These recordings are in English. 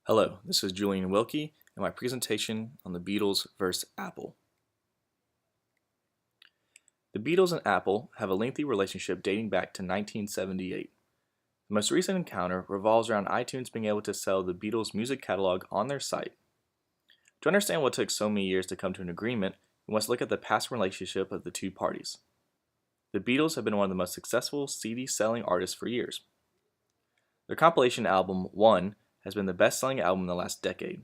Hello, this is Julian Wilkie and my presentation on the Beatles vs. Apple. The Beatles and Apple have a lengthy relationship dating back to 1978. The most recent encounter revolves around iTunes being able to sell the Beatles' music catalog on their site. To understand what took so many years to come to an agreement, we must look at the past relationship of the two parties. The Beatles have been one of the most successful CD-selling artists for years. Their compilation album, One, has been the best-selling album in the last decade.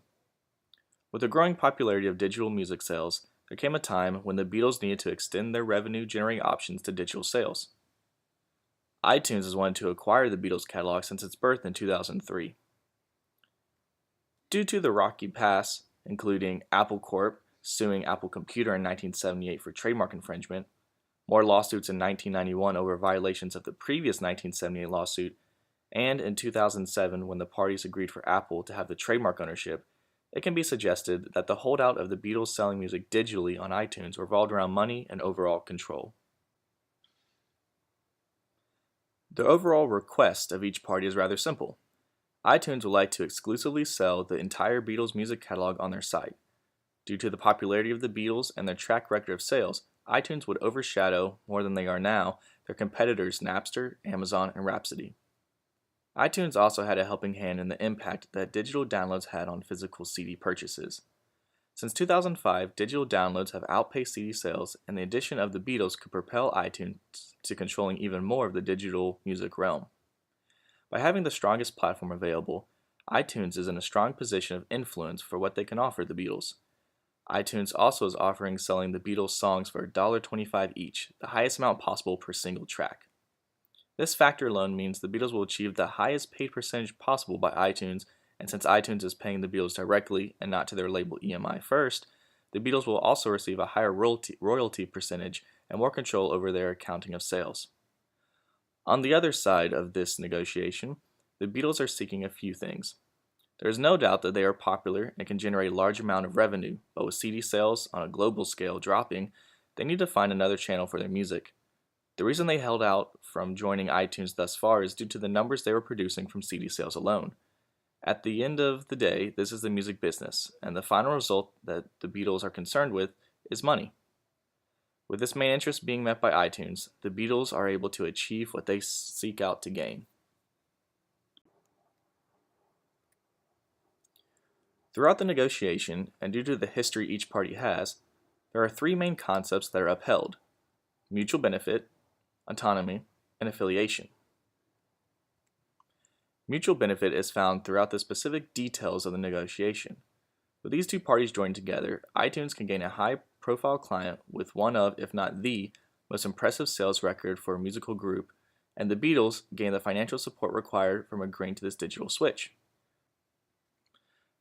With the growing popularity of digital music sales, there came a time when the Beatles needed to extend their revenue-generating options to digital sales. iTunes has wanted to acquire the Beatles catalog since its birth in 2003. Due to the rocky past, including Apple Corp. Suing Apple Computer in 1978 for trademark infringement, more lawsuits in 1991 over violations of the previous 1978 lawsuit, and in 2007 when the parties agreed for Apple to have the trademark ownership, it can be suggested that the holdout of the Beatles selling music digitally on iTunes revolved around money and overall control. The overall request of each party is rather simple. iTunes would like to exclusively sell the entire Beatles music catalog on their site. Due to the popularity of the Beatles and their track record of sales, iTunes would overshadow, more than they are now, their competitors Napster, Amazon, and Rhapsody. iTunes also had a helping hand in the impact that digital downloads had on physical CD purchases. Since 2005, digital downloads have outpaced CD sales, and the addition of the Beatles could propel iTunes to controlling even more of the digital music realm. By having the strongest platform available, iTunes is in a strong position of influence for what they can offer the Beatles. iTunes also is offering selling the Beatles songs for $1.25 each, the highest amount possible per single track. This factor alone means the Beatles will achieve the highest paid percentage possible by iTunes, and since iTunes is paying the Beatles directly and not to their label EMI first, the Beatles will also receive a higher royalty percentage and more control over their accounting of sales. On the other side of this negotiation, the Beatles are seeking a few things. There is no doubt that they are popular and can generate a large amount of revenue, but with CD sales on a global scale dropping, they need to find another channel for their music. The reason they held out from joining iTunes thus far is due to the numbers they were producing from CD sales alone. At the end of the day, this is the music business, and the final result that the Beatles are concerned with is money. With this main interest being met by iTunes, the Beatles are able to achieve what they seek out to gain. Throughout the negotiation, and due to the history each party has, there are three main concepts that are upheld: mutual benefit, autonomy, and affiliation. Mutual benefit is found throughout the specific details of the negotiation. With these two parties joined together, iTunes can gain a high-profile client with one of, if not the, most impressive sales record for a musical group, and the Beatles gain the financial support required from agreeing to this digital switch.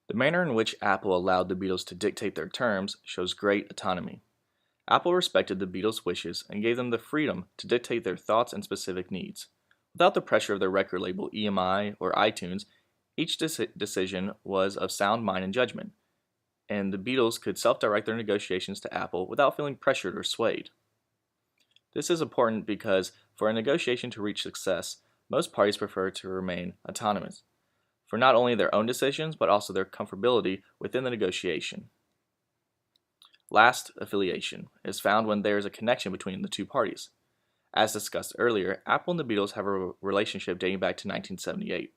The manner in which Apple allowed the Beatles to dictate their terms shows great autonomy. Apple respected the Beatles' wishes and gave them the freedom to dictate their thoughts and specific needs. Without the pressure of their record label EMI or iTunes, each decision was of sound mind and judgment, and the Beatles could self-direct their negotiations to Apple without feeling pressured or swayed. This is important because for a negotiation to reach success, most parties prefer to remain autonomous, for not only their own decisions but also their comfortability within the negotiation. Last, affiliation is found when there is a connection between the two parties. As discussed earlier, Apple and the Beatles have a relationship dating back to 1978.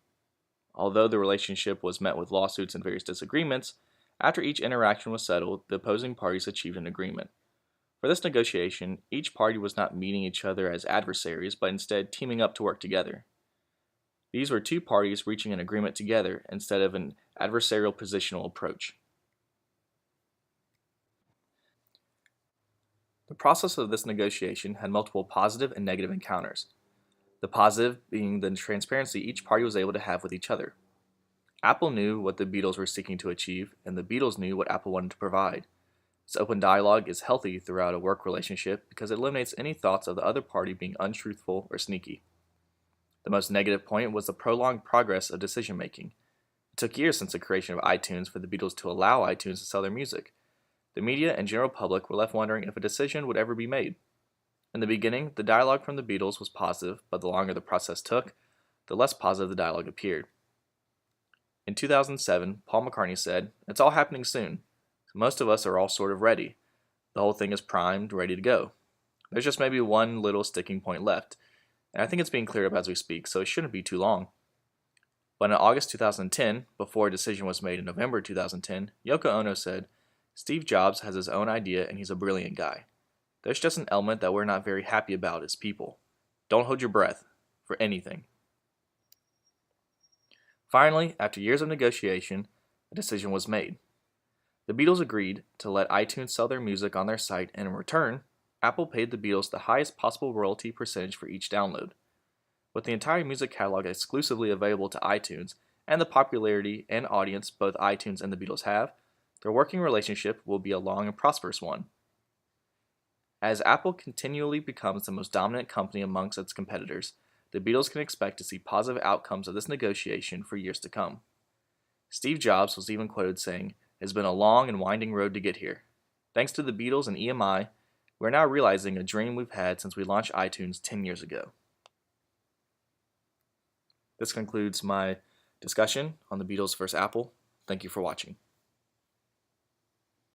Although the relationship was met with lawsuits and various disagreements, after each interaction was settled, the opposing parties achieved an agreement. For this negotiation, each party was not meeting each other as adversaries, but instead teaming up to work together. These were two parties reaching an agreement together instead of an adversarial positional approach. The process of this negotiation had multiple positive and negative encounters. The positive being the transparency each party was able to have with each other. Apple knew what the Beatles were seeking to achieve, and the Beatles knew what Apple wanted to provide. This open dialogue is healthy throughout a work relationship because it eliminates any thoughts of the other party being untruthful or sneaky. The most negative point was the prolonged progress of decision-making. It took years since the creation of iTunes for the Beatles to allow iTunes to sell their music. The media and general public were left wondering if a decision would ever be made. In the beginning, the dialogue from the Beatles was positive, but the longer the process took, the less positive the dialogue appeared. In 2007, Paul McCartney said, "It's all happening soon. Most of us are all sort of ready. The whole thing is primed, ready to go. There's just maybe one little sticking point left, and I think it's being cleared up as we speak, so it shouldn't be too long." But in August 2010, before a decision was made in November 2010, Yoko Ono said, "Steve Jobs has his own idea and he's a brilliant guy. There's just an element that we're not very happy about as people. Don't hold your breath for anything." Finally, after years of negotiation, a decision was made. The Beatles agreed to let iTunes sell their music on their site, and in return, Apple paid the Beatles the highest possible royalty percentage for each download. With the entire music catalog exclusively available to iTunes, and the popularity and audience both iTunes and the Beatles have, their working relationship will be a long and prosperous one. As Apple continually becomes the most dominant company amongst its competitors, the Beatles can expect to see positive outcomes of this negotiation for years to come. Steve Jobs was even quoted saying, "It has been a long and winding road to get here. Thanks to the Beatles and EMI, we're now realizing a dream we've had since we launched iTunes 10 years ago." This concludes my discussion on the Beatles versus Apple. Thank you for watching.